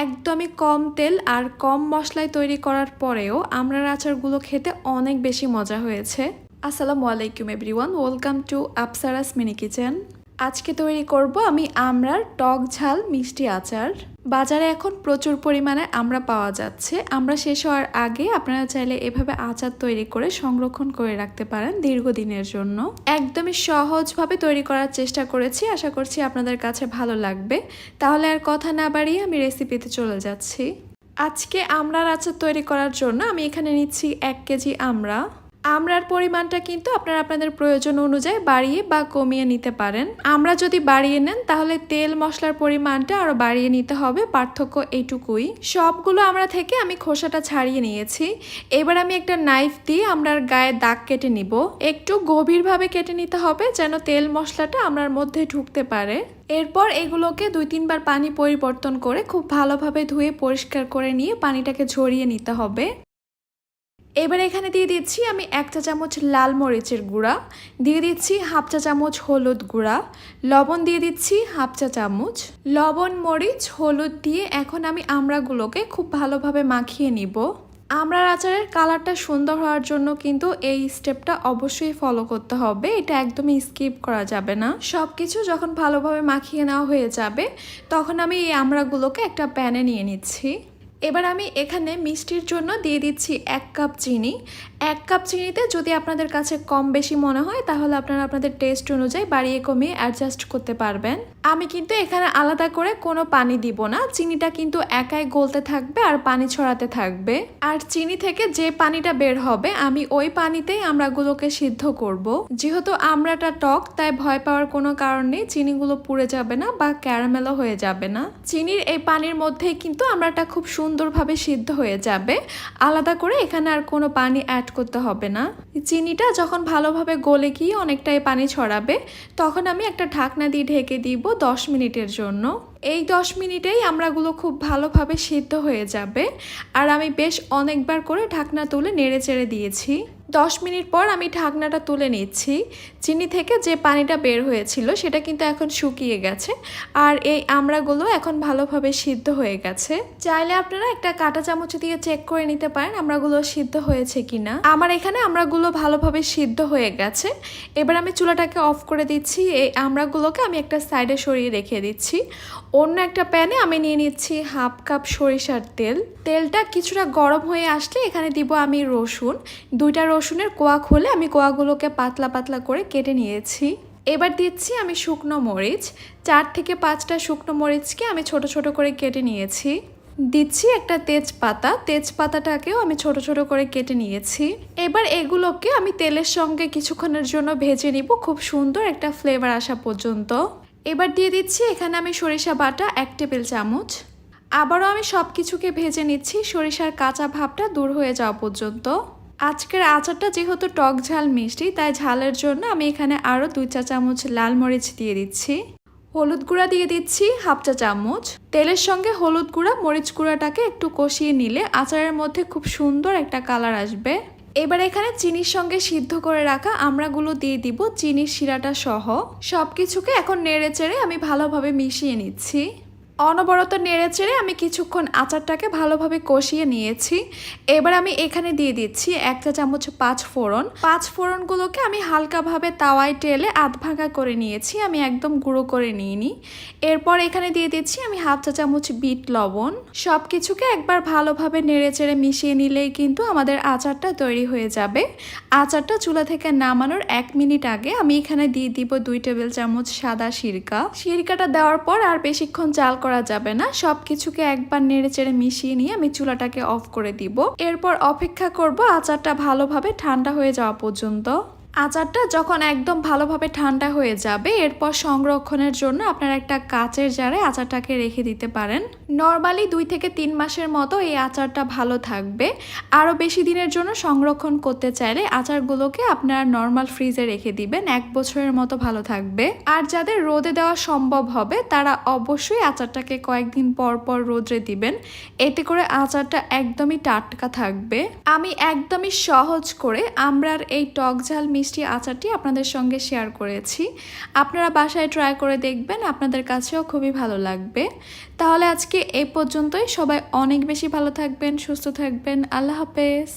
একদমই কম তেল আর কম মশলায় তৈরি করার পরেও আমড়ার আচারগুলো খেতে অনেক বেশি মজা হয়েছে। আসসালামু আলাইকুম everyone, welcome to Apsara's mini kitchen. আজকে তৈরি করব আমি আমড়ার টক ঝাল মিষ্টি আচার। বাজারে এখন প্রচুর পরিমাণে আমড়া পাওয়া যাচ্ছে। আমড়া শেষ হওয়ার আগে আপনারা চাইলে এভাবে আচার তৈরি করে সংরক্ষণ করে রাখতে পারেন দীর্ঘদিনের জন্য। একদমই সহজভাবে তৈরি করার চেষ্টা করেছি, আশা করছি আপনাদের কাছে ভালো লাগবে। তাহলে আর কথা না বাড়িয়ে আমি রেসিপিতে চলে যাচ্ছি। আজকে আমড়ার আচার তৈরি করার জন্য আমি এখানে নিচ্ছি 1 কেজি আমড়া। আমড়ার পরিমাণটা কিন্তু আপনারা আপনাদের প্রয়োজন অনুযায়ী বাড়িয়ে বা কমিয়ে নিতে পারেন। আমরা যদি বাড়িয়ে নেন তাহলে তেল মশলার পরিমাণটা আরো বাড়িয়ে নিতে হবে, পার্থক্য এইটুকুই। সবগুলো আমড়া থেকে আমি খোসাটা ছাড়িয়ে নিয়েছি। এবার আমি একটা নাইফ দিয়ে আমড়ার গায়ে দাগ কেটে নিব। একটু গভীরভাবে কেটে নিতে হবে যেন তেল মশলাটা আমড়ার মধ্যে ঢুকতে পারে। এরপর এগুলোকে 2-3 বার পানি পরিবর্তন করে খুব ভালোভাবে ধুয়ে পরিষ্কার করে নিয়ে পানিটাকে ঝরিয়ে নিতে হবে। এবার এখানে দিয়ে দিচ্ছি আমি 1 চা চামচ লাল মরিচের গুঁড়া, দিয়ে দিচ্ছি 1/2 চা চামচ হলুদ গুঁড়া, লবণ দিয়ে দিচ্ছি 1/2 চা চামচ। লবণ মরিচ হলুদ দিয়ে এখন আমি আমড়াগুলোকে খুব ভালোভাবে মাখিয়ে নিব। আমড়ার আচারের কালারটা সুন্দর হওয়ার জন্য কিন্তু এই স্টেপটা অবশ্যই ফলো করতে হবে, এটা একদমই স্কিপ করা যাবে না। সব কিছু যখন ভালোভাবে মাখিয়ে নেওয়া হয়ে যাবে তখন আমি এই আমড়াগুলোকে একটা প্যানে নিয়ে নিচ্ছি। এবার আমি এখানে মিষ্টির জন্য দিয়ে দিচ্ছি 1 কাপ চিনি। 1 কাপ চিনিতে যদি আপনাদের কাছে কম বেশি মনে হয় তাহলে আপনারা আপনাদের টেস্ট অনুযায়ী বাড়িয়ে কমিয়ে অ্যাডজাস্ট করতে পারবেন। আমি কিন্তু এখানে আলাদা করে কোনো পানি দিব না, চিনিটা কিন্তু একাই গলতে থাকবে আর পানি ছড়াতে থাকবে। আর চিনি থেকে যে পানিটা বের হবে আমি ওই পানিতেই আমড়াগুলোকে সিদ্ধ করব। যেহেতু আমড়াটা টক তাই ভয় পাওয়ার কোনো কারণ নেই, চিনিগুলো পুড়ে যাবে না বা ক্যারামেলও হয়ে যাবে না। চিনির এই পানির মধ্যেই কিন্তু আমড়াটা খুব সুন্দরভাবে সিদ্ধ হয়ে যাবে। আলাদা করে এখানে আর কোনো পানি অ্যাড করতে হবে না। চিনিটা যখন ভালোভাবে গলে গিয়ে অনেকটাই পানি ছড়াবে তখন আমি একটা ঢাকনা দিয়ে ঢেকে দিব 10 মিনিটের জন্য। এই 10 মিনিটেই আমড়াগুলো খুব ভালোভাবে সিদ্ধ হয়ে যাবে। আর আমি বেশ অনেকবার করে ঢাকনা তুলে নেড়ে চেড়ে দিয়েছি। 10 মিনিট পর আমি ঢাকনাটা তুলে নিচ্ছি। চিনি থেকে যে পানিটা বের হয়েছিল সেটা কিন্তু এখন শুকিয়ে গেছে আর এই আমড়াগুলো এখন ভালোভাবে সিদ্ধ হয়ে গেছে। চাইলে আপনারা একটা কাঁটা চামচ দিয়ে চেক করে নিতে পারেন আমড়াগুলো সিদ্ধ হয়েছে কিনা। আমার এখানে আমড়াগুলো ভালোভাবে সিদ্ধ হয়ে গেছে। এবার আমি চুলাটাকে অফ করে দিচ্ছি। এই আমড়াগুলোকে আমি একটা সাইডে সরিয়ে রেখে দিচ্ছি। অন্য একটা প্যানে আমি নিয়ে নিচ্ছি 1/2 কাপ সরিষার তেল। তেলটা কিছুটা গরম হয়ে আসলে এখানে দিব আমি রসুন। 2টা রসুনের কোয়া খুলে আমি কোয়াগুলোকে পাতলা পাতলা করে কেটে নিয়েছি। এবার দিচ্ছি আমি শুকনো মরিচ। 4 থেকে 5টা শুকনো মরিচকে আমি ছোট ছোট করে কেটে নিয়েছি। দিচ্ছি একটা তেজপাতা, তেজপাতাটাকেও আমি ছোট ছোট করে কেটে নিয়েছি। এবার এগুলোকে আমি তেলের সঙ্গে কিছুক্ষণের জন্য ভেজে নিব, খুব সুন্দর একটা ফ্লেভার আসা পর্যন্ত। এবার দিয়ে দিচ্ছি এখানে আমি সরিষা বাটা 1 টেবিল চামচ। আবারও আমি সব কিছুকে ভেজে নিচ্ছি সরিষার কাঁচা ভাবটা দূর হয়ে যাওয়া পর্যন্ত। আজকের আচারটা যেহেতু টক ঝাল মিষ্টি তাই ঝালের জন্য আমি এখানে আরও 2 চা চামচ লাল মরিচ দিয়ে দিচ্ছি। হলুদ গুঁড়া দিয়ে দিচ্ছি 1/2 চা চামচ। তেলের সঙ্গে হলুদ গুঁড়া মরিচ গুঁড়াটাকে একটু কষিয়ে নিলে আচারের মধ্যে খুব সুন্দর একটা কালার আসবে। এবার এখানে চিনির সঙ্গে সিদ্ধ করে রাখা আমড়াগুলো দিয়ে দিব চিনির শিরাটা সহ। সবকিছুকে এখন নেড়ে চেড়ে আমি ভালোভাবে মিশিয়ে নিচ্ছি। অনবরত নেড়ে চেড়ে আমি কিছুক্ষণ আচারটাকে ভালোভাবে কষিয়ে নিয়েছি। এবার আমি এখানে দিয়ে দিচ্ছি 1 চা চামচ 5 ফোড়ন। 5 ফোড়নগুলোকে আমি হালকাভাবে তাওয়ায় টেলে আধ ভাঙা করে নিয়েছি, আমি একদম গুঁড়ো করে নিইনি। এরপর এখানে দিয়ে দিচ্ছি আমি 1/2 চা চামচ বিট লবণ। সব কিছুকে একবার ভালোভাবে নেড়ে চেড়ে মিশিয়ে নিলেই কিন্তু আমাদের আচারটা তৈরি হয়ে যাবে। আচারটা চুলা থেকে নামানোর 1 মিনিট আগে আমি এখানে দিয়ে দিব 2 টেবিল চামচ সাদা সিরকা। সিরকাটা দেওয়ার পর আর বেশিক্ষণ জাল করা যাবে না, সবকিছুকে একবার নেড়ে চেড়ে মিশিয়ে নিয়ে আমি চুলাটাকে অফ করে দিব। এরপর অপেক্ষা করব আচারটা ভালোভাবে ঠান্ডা হয়ে যাওয়া পর্যন্ত। আচারটা যখন একদম ভালোভাবে ঠান্ডা হয়ে যাবে এরপর সংরক্ষণের জন্য আপনারা একটা কাচের জারে আচারটাকে রেখে দিতে পারেন। নরমালি 2 থেকে 3 মাসের মতো এই আচারটা ভালো থাকবে। আরও বেশি দিনের জন্য সংরক্ষণ করতে চাইলে আচারগুলোকে আপনারা নর্মাল ফ্রিজে রেখে দিবেন, 1 বছরের মতো ভালো থাকবে। আর যাদের রোদে দেওয়া সম্ভব হবে তারা অবশ্যই আচারটাকে কয়েকদিন পর পর রোদে দিবেন, এতে করে আচারটা একদমই টাটকা থাকবে। আমি একদমই সহজ করে আমড়ার এই টক ঝাল মিষ্টি আচারটি আপনাদের সঙ্গে শেয়ার করেছি। আপনারা বাসায় ট্রাই করে দেখবেন, আপনাদের কাছেও খুবই ভালো লাগবে। তাহলে আজকে এই পর্যন্তই। সবাই অনেক বেশি ভালো থাকবেন, সুস্থ থাকবেন। আল্লাহ হাফেজ।